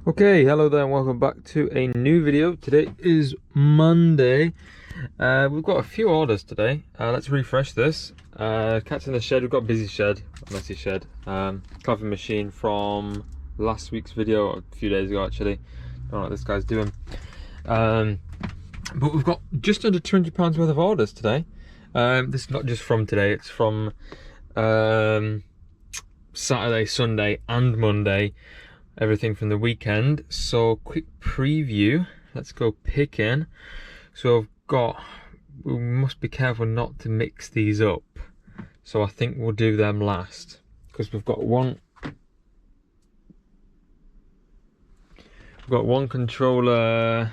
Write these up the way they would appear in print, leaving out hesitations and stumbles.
Okay, hello there and welcome back to a new video. Today is Monday. We've got a few orders today. Let's refresh this. Cats in the shed. We've got a busy shed, a messy shed. Coffee machine from last week's video, a few days ago actually. Don't know what this guy's doing. But we've got just under £200 worth of orders today. This is not just from today, it's from Saturday, Sunday and Monday. Everything from the weekend. So quick preview, let's go picking. So we must be careful not to mix these up, so I think we'll do them last because we've got one controller.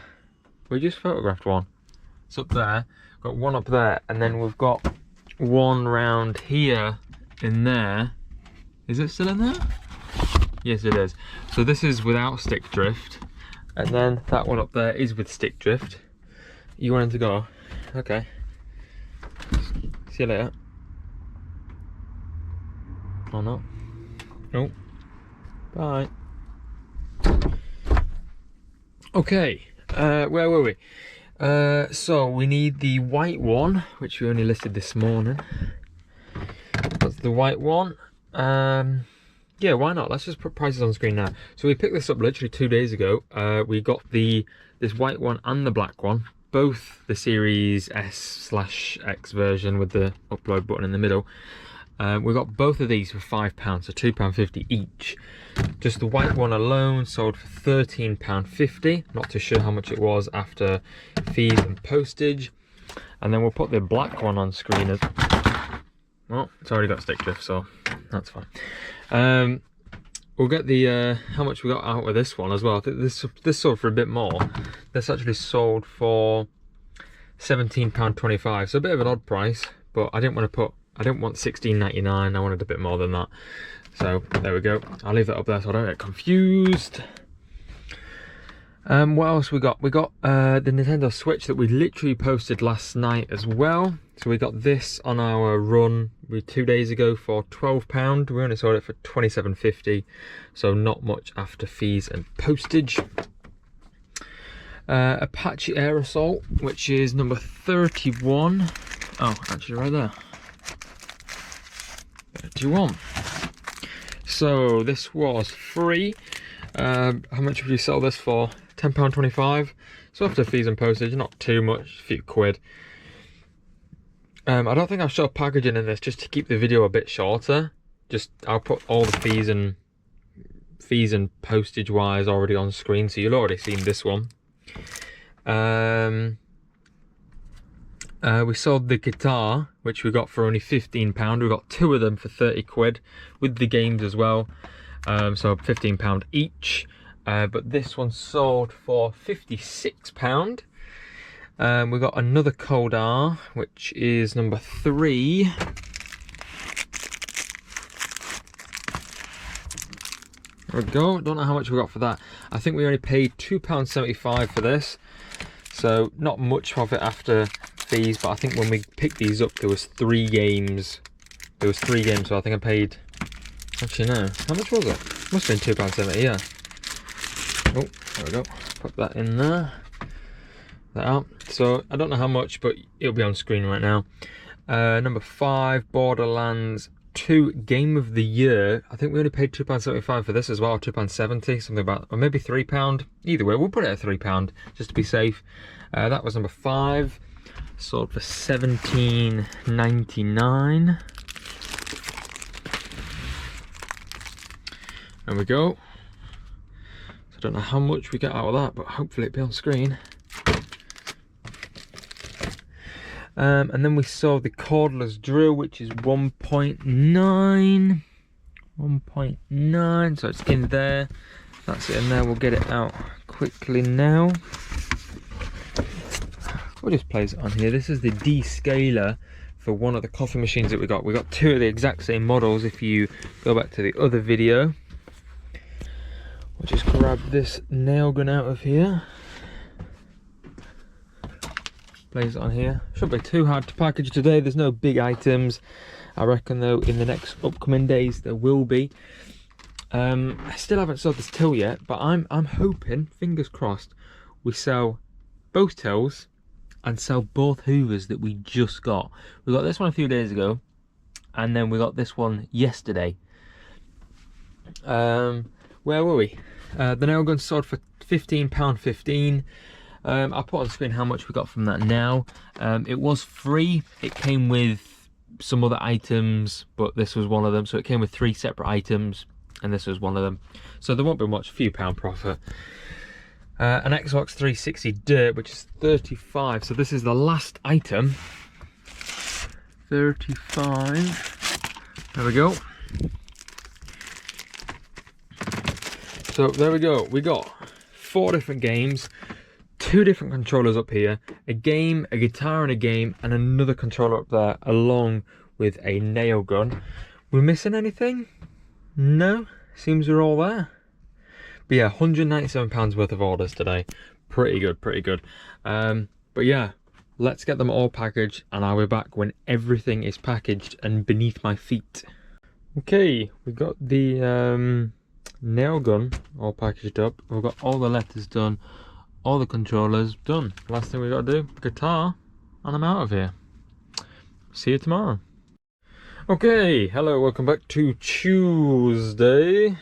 We just photographed one, it's up there, got one up there, and then we've got one round here in there. Is it still in there? Yes, it is. So this is without stick drift, and then that one up there is with stick drift. You wanted to go? Okay. See you later. Or not? Nope. Bye. Okay. Where were we? So we need the white one, which we only listed this morning. That's the white one. Yeah, why not? Let's just put prices on screen now. So we picked this up literally 2 days ago. We got this white one and the black one, both the Series S/X version with the upload button in the middle. We got both of these for £5, so £2.50 each. Just the white one alone sold for £13.50. Not too sure how much it was after fees and postage. And then we'll put the black one on screen as well. It's already got stick drift, so that's fine. We'll get the how much we got out of this one as well. I think this sold for a bit more. This actually sold for £17.25, so a bit of an odd price, but I didn't want £16.99. I wanted a bit more than that, so there we go. I'll leave that up there so I don't get confused. What else we got? We got the Nintendo Switch that we literally posted last night as well. So we got this on our run 2 days ago for £12. We only sold it for £27.50, so not much after fees and postage. Apache Aerosol, which is number 31. Oh, actually right there. 31. So this was free. How much would you sell this for? £10.25. So after fees and postage, not too much, a few quid. I don't think I'll show packaging in this just to keep the video a bit shorter. I'll put all the fees and postage wise already on screen, so you've already seen this one. We sold the guitar, which we got for only £15. We got 2 of them for 30 quid with the games as well. So £15 each. But this one sold for £56. We got another Code R, which is number 3. There we go. Don't know how much we got for that. I think we only paid £2.75 for this, so not much profit after fees. But I think when we picked these up, there was 3 games. So I think I paid. Actually, no. How much was it? Must have been £2.70. Yeah. Oh, there we go. Put that in there. That out. So I don't know how much, but it'll be on screen right now. Number 5, Borderlands 2 Game of the Year. I think we only paid £2.75 for this as well, £2.70, something about, or maybe £3. Either way, we'll put it at £3 just to be safe. That was number 5. Sold for £17.99. There we go. So I don't know how much we get out of that, but hopefully it'll be on screen. And then we saw the cordless drill, which is 1.9, so it's in there. That's it in there. We'll get it out quickly now. We'll just place it on here. This is the descaler for one of the coffee machines that we got. We got 2 of the exact same models. If you go back to the other video, we'll just grab this nail gun out of here. Place it on here. Shouldn't be too hard to package today. There's no big items. I reckon though in the next upcoming days there will be. I still haven't sold this till yet, but I'm hoping, fingers crossed, we sell both tills and sell both hoovers that we just got. We got this one a few days ago, and then we got this one yesterday. Where were we? The nail gun sold for £15.15. I'll put on screen how much we got from that now. It was free. It came with some other items, but this was one of them. So it came with 3 separate items, and this was one of them. So there won't be much, a few pound profit. An Xbox 360 Dirt, which is 35. So this is the last item. 35. There we go. So there we go. We got 4 different games, 2 different controllers up here, a game, a guitar and a game, and another controller up there, along with a nail gun. We're missing anything? No, seems we're all there. But yeah, £197 worth of orders today. Pretty good, pretty good. But yeah, let's get them all packaged, and I'll be back when everything is packaged and beneath my feet. Okay, we got the nail gun all packaged up. We've got all the letters done, all the controllers done. Last thing we got to do, guitar, and I'm out of here. See you tomorrow. Okay, hello, welcome back to Tuesday.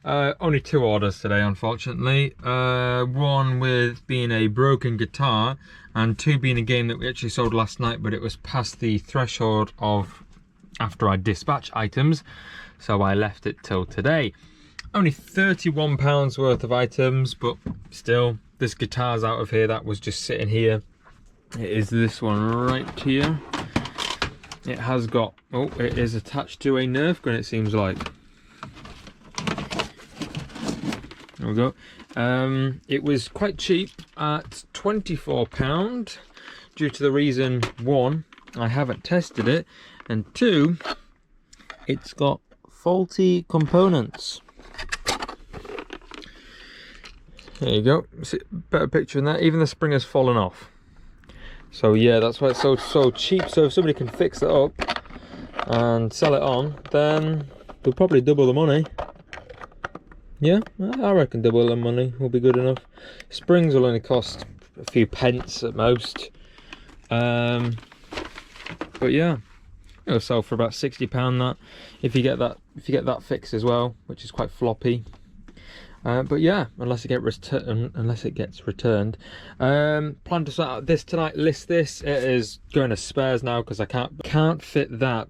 Only 2 orders today, unfortunately. One with being a broken guitar, and 2 being a game that we actually sold last night, but it was past the threshold of after I dispatch items, so I left it till today. Only £31 worth of items, but still, this guitar's out of here. That was just sitting here. It is this one right here. It has got, oh, it is attached to a Nerf gun, it seems like. There we go. It was quite cheap at £24, due to the reason, 1, I haven't tested it, and 2, it's got faulty components. There you go. See, better picture than that. Even the spring has fallen off. So yeah, that's why it's so cheap. So if somebody can fix it up and sell it on, then they'll probably double the money. Yeah, I reckon double the money will be good enough. Springs will only cost a few pence at most. But yeah, it'll sell for about £60 that, if you get that fixed as well, which is quite floppy. But yeah, unless it gets returned. Plan to start out this tonight, list this. It is going to spares now because I can't fit that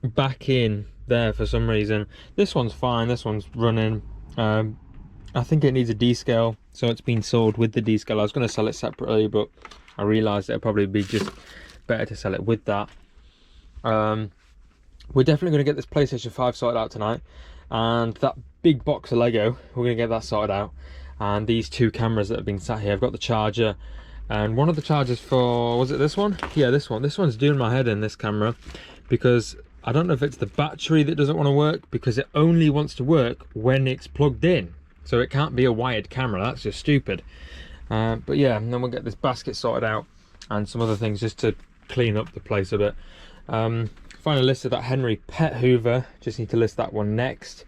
back in there for some reason. This one's fine, this one's running. I think it needs a D-scale, so it's been sold with the D-scale. I was going to sell it separately, but I realised it'd probably be just better to sell it with that. We're definitely going to get this PlayStation 5 sorted out tonight, and that big box of Lego, we're going to get that sorted out, and these 2 cameras that have been sat here. I've got the charger, and one of the chargers for, was it this one? Yeah, this one's doing my head in, this camera, because I don't know if it's the battery that doesn't want to work, because it only wants to work when it's plugged in, so it can't be a wired camera. That's just stupid. But yeah, and then we'll get this basket sorted out and some other things just to clean up the place a bit. Finally listed that Henry Pet Hoover, just need to list that one next.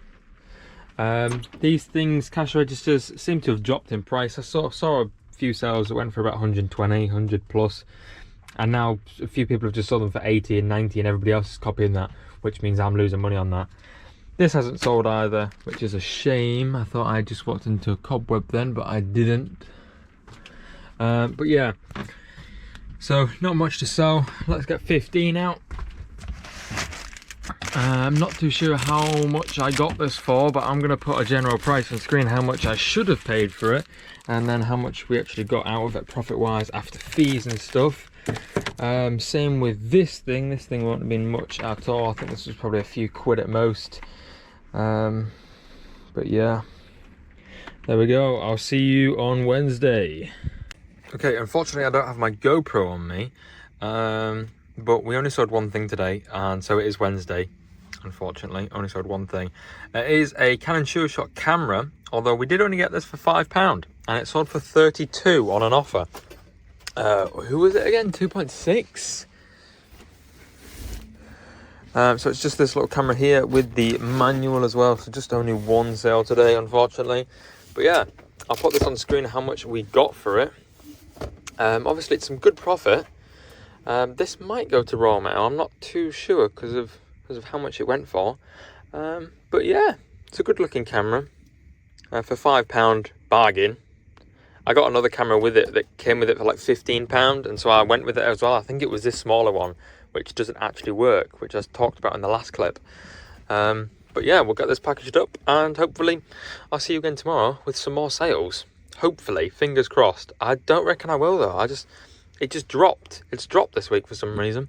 These things, cash registers, seem to have dropped in price. I saw a few sales that went for about 120, 100 plus, and now a few people have just sold them for 80 and 90, and everybody else is copying that, which means I'm losing money on that. This hasn't sold either, which is a shame. I thought I just walked into a cobweb then, but I didn't. But yeah, so not much to sell. Let's get 15 out. I'm not too sure how much I got this for, but I'm going to put a general price on screen, how much I should have paid for it, and then how much we actually got out of it profit wise after fees and stuff. Same with this thing won't have been much at all. I think this was probably a few quid at most. But yeah, there we go. I'll see you on Wednesday. Okay, unfortunately I don't have my GoPro on me, but we only sold one thing today, and so it is Wednesday. Unfortunately, only sold one thing. It is a Canon SureShot camera, although we did only get this for £5, and it sold for 32 on an offer. Who was it again? 2.6. So it's just this little camera here with the manual as well. So just only one sale today, unfortunately. But yeah, I'll put this on screen how much we got for it. Obviously it's some good profit. This might go to Raw Mail. I'm not too sure because of how much it went for. But yeah, it's a good looking camera for £5 bargain. I got another camera with it that came with it for like £15, and so I went with it as well. I think it was this smaller one, which doesn't actually work, which I talked about in the last clip. But yeah, we'll get this packaged up, and hopefully I'll see you again tomorrow with some more sales. Hopefully, fingers crossed. I don't reckon I will though. It just dropped. It's dropped this week for some reason.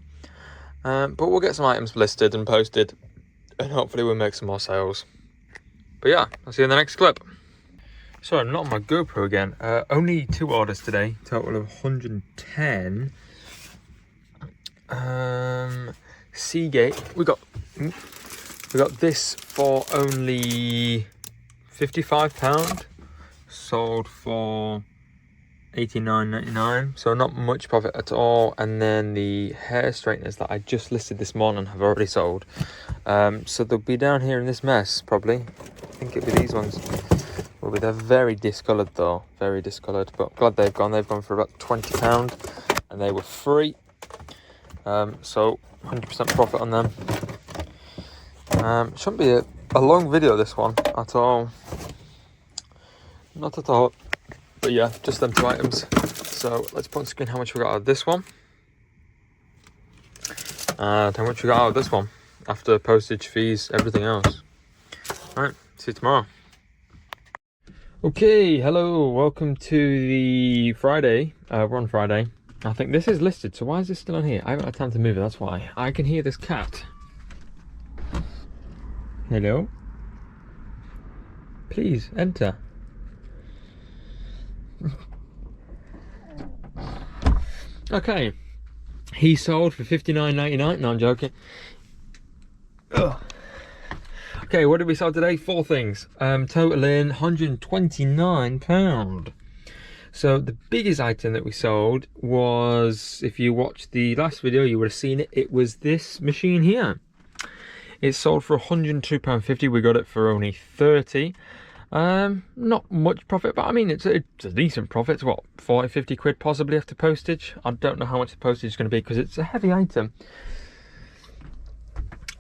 But we'll get some items listed and posted, and hopefully we'll make some more sales. But yeah, I'll see you in the next clip. Sorry, I'm not on my GoPro again. Only 2 orders today, total of 110. Seagate. We got this for only £55. Sold for £89.99. So not much profit at all. And then the hair straighteners that I just listed this morning have already sold. So they'll be down here in this mess probably. I think it'll be these ones. Well, they're very discoloured though, very discoloured, but glad they've gone. They've gone for about £20 and they were free. So 100% profit on them. Shouldn't be a long video, this one, at all. Not at all. But yeah, just them 2 items. So let's put on screen how much we got out of this one. And how much we got out of this one. After postage, fees, everything else. Alright, see you tomorrow. Okay, hello, welcome to the Friday. We're on Friday. I think this is listed, so why is this still on here? I haven't had time to move it, that's why. I can hear this cat. Hello? Please, enter. Okay. He sold for £59.99. No, I'm joking. Ugh. Okay, what did we sell today? 4 things. Totaling £129. So the biggest item that we sold was, if you watched the last video, you would have seen it. It was this machine here. It sold for £102.50. We got it for only 30. Not much profit, but I mean, it's a decent profit. It's what, 40, 50 quid possibly after postage. I don't know how much the postage is going to be because it's a heavy item.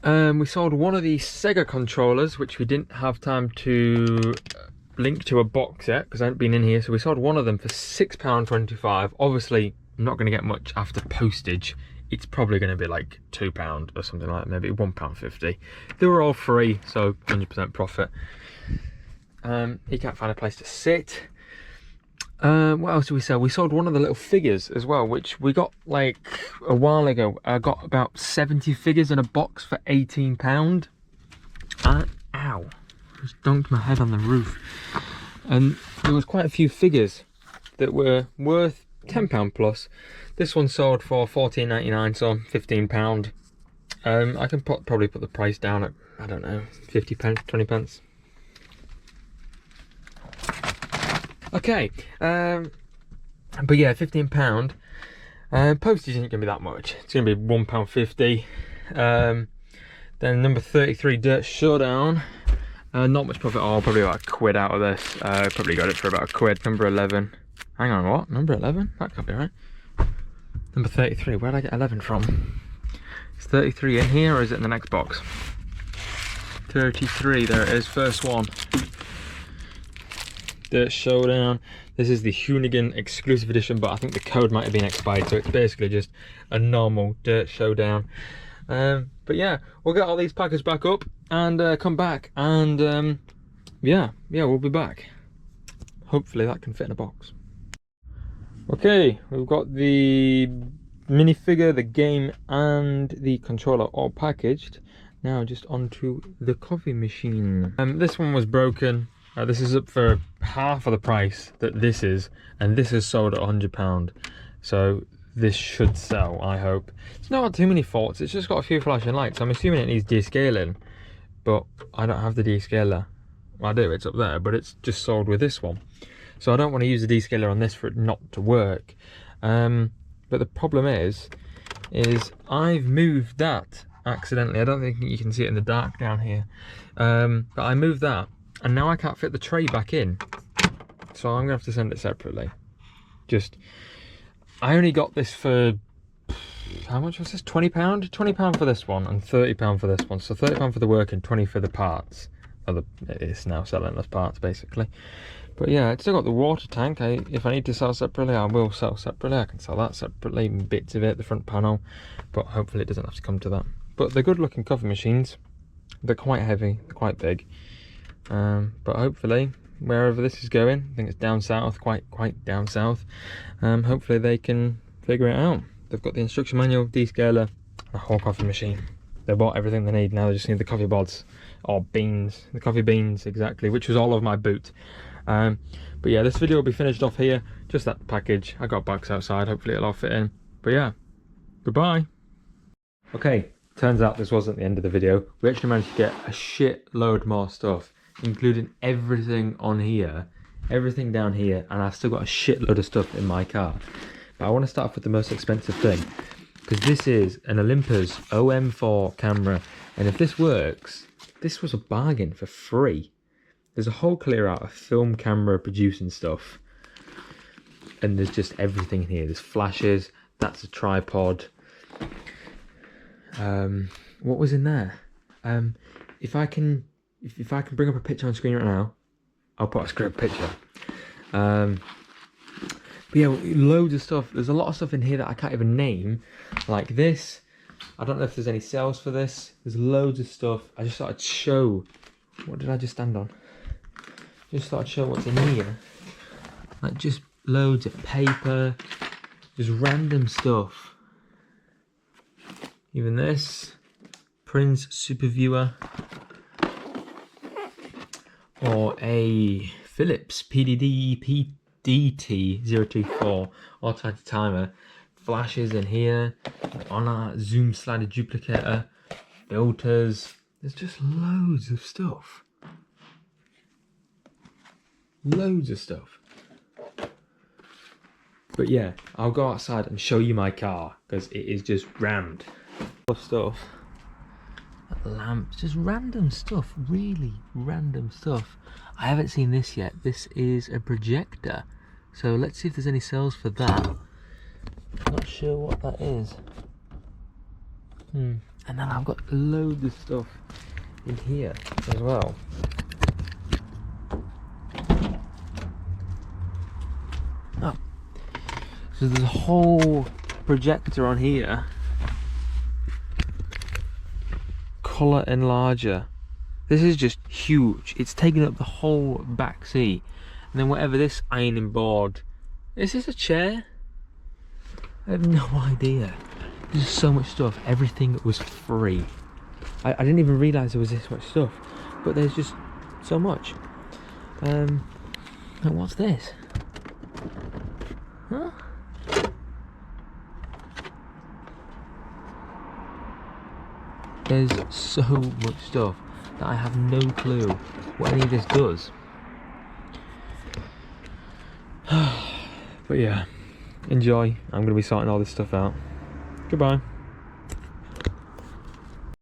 We sold one of the Sega controllers, which we didn't have time to link to a box yet because I hadn't been in here. So we sold one of them for £6.25. Obviously, I'm not going to get much after postage. It's probably going to be like £2 or something like that, maybe £1.50. They were all free, so 100% profit. He can't find a place to sit. What else did we sell? We sold one of the little figures as well, which we got like a while ago. I got about 70 figures in a box for £18. Ow, just dunked my head on the roof. And there was quite a few figures that were worth £10 plus. This one sold for £14.99, so £15. I can probably put the price down at, I don't know, 50 pence, 20 pence. Okay, but yeah, £15. Postage isn't going to be that much. It's going to be £1.50. Then number 33, Dirt Showdown. Not much profit at all, probably about £1 out of this. Probably got it for about £1. Number 11. Hang on, what? Number 11? That can't be right. Number 33, where'd I get 11 from? Is 33 in here or is it in the next box? 33, there it is, first one. Dirt Showdown. This is the Hoonigan exclusive edition, but I think the code might have been expired, so it's basically just a normal Dirt Showdown. But yeah, we'll get all these packers back up and come back, and yeah, we'll be back. Hopefully that can fit in a box. Okay, we've got the minifigure, the game, and the controller all packaged. Now just onto the coffee machine. This one was broken. This is up for half of the price that this is, and this is sold at £100. So this should sell, I hope. It's not got too many faults, it's just got a few flashing lights. I'm assuming it needs descaling, but I don't have the descaler. Well, I do, it's up there, but it's just sold with this one. So I don't want to use the descaler on this for it not to work. But the problem is I've moved that accidentally. I don't think you can see it in the dark down here. But I moved that, and now I can't fit the tray back in. So I'm gonna have to send it separately. I only got this for, how much was this? £20? £20 for this one and £30 for this one. So £30 for the work and 20 for the parts. It's now selling as parts basically. But yeah, it's still got the water tank. If I need to sell separately, I will sell separately. I can sell that separately, bits of it, the front panel. But hopefully it doesn't have to come to that. But they're good looking coffee machines. They're quite heavy, they're quite big. But hopefully, wherever this is going, I think it's down south, quite down south. Hopefully they can figure it out. They've got the instruction manual, descaler, a whole coffee machine. They bought everything they need. Now they just need the coffee pods, or beans, the coffee beans exactly, which was all of my boot. But yeah, this video will be finished off here. Just that package. I got a box outside. Hopefully it'll all fit in. But yeah, goodbye. Okay, turns out this wasn't the end of the video. We actually managed to get a shit load more stuff, including everything on here, everything down here, and I've still got a shitload of stuff in my car. But I want to start off with the most expensive thing, because this is an Olympus OM4 camera, and if this works, this was a bargain for free. There's a whole clear out of film camera producing stuff, and there's just everything in here. There's flashes, that's a tripod. What was in there? If I can bring up a picture on screen right now, I'll put a script picture. But yeah, loads of stuff. There's a lot of stuff in here that I can't even name, like this. I don't know if there's any sales for this. There's loads of stuff. I just thought I'd show. What did I just stand on? Just thought I'd show what's in here. Like just loads of paper, just random stuff. Even this, Prince Super Viewer, or a Philips PDT-024 automatic timer. Flashes in here, on our zoom slider duplicator, filters. There's just loads of stuff. Loads of stuff. But yeah, I'll go outside and show you my car, because it is just rammed. Stuff. Lamps, just random stuff, really random stuff. I haven't seen this yet. This is a projector, so let's see if there's any sales for that. Not sure what that is. And then I've got loads of stuff in here as well. Oh, so there's a whole projector on here. Colour enlarger. This is just huge. It's taking up the whole back seat. And then whatever this ironing board. Is this a chair? I have no idea. There's so much stuff. Everything was free. I didn't even realise there was this much stuff. But there's just so much. And what's this? Huh? There's so much stuff that I have no clue what any of this does. But yeah, enjoy. I'm going to be sorting all this stuff out. Goodbye.